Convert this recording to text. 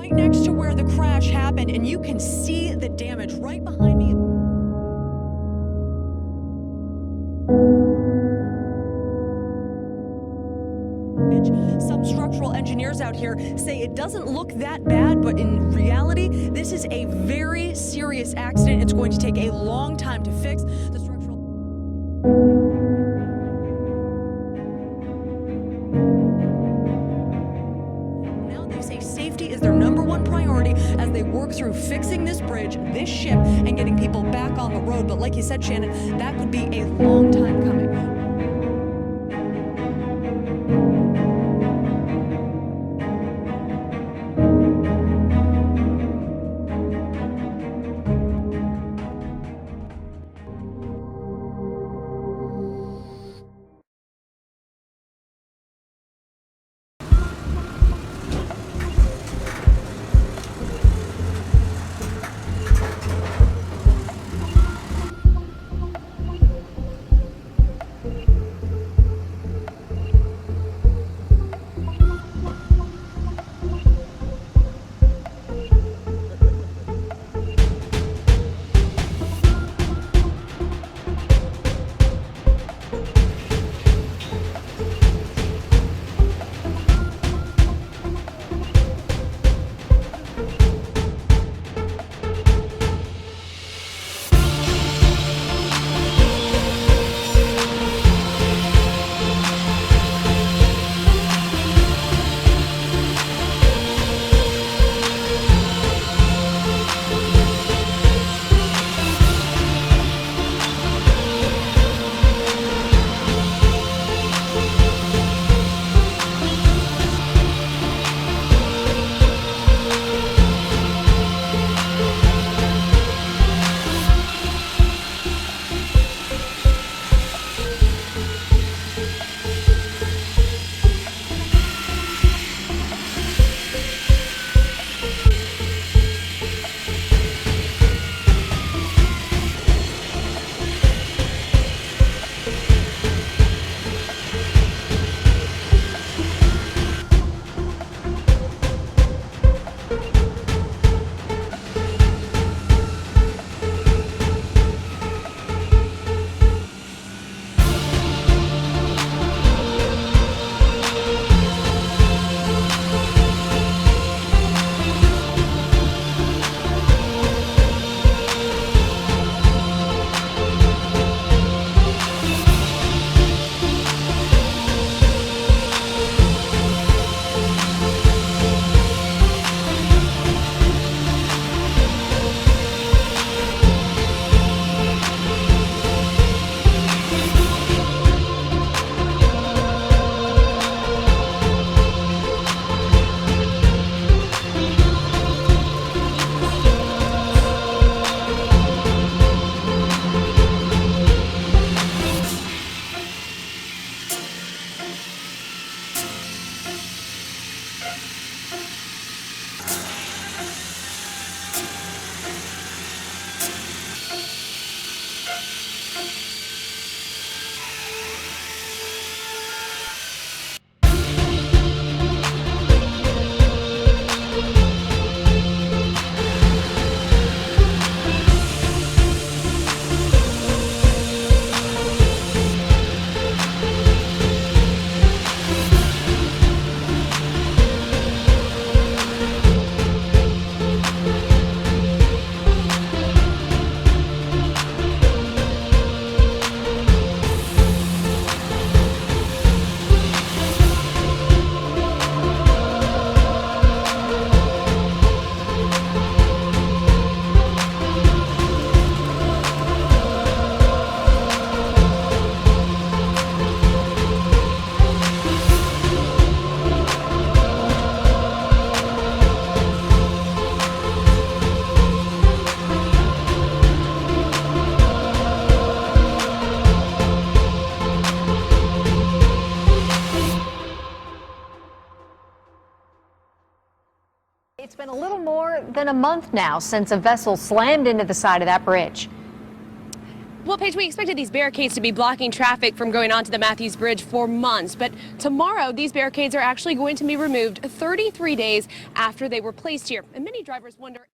right next to where the crash happened, and you can see the damage right behind me. Some structural engineers out here say it doesn't look that bad, but in reality, this is a very serious accident. It's going to take a long time to fix. The structural... Now they say safety is their #1 priority as they work through fixing this bridge, this ship, and getting people back on the road. But like you said, Shannon, that could be a long time coming. It's been a little more than a month now since a vessel slammed into the side of that bridge. Well, Paige, we expected these barricades to be blocking traffic from going onto the Matthews Bridge for months, but tomorrow these barricades are actually going to be removed 33 days after they were placed here. And many drivers wonder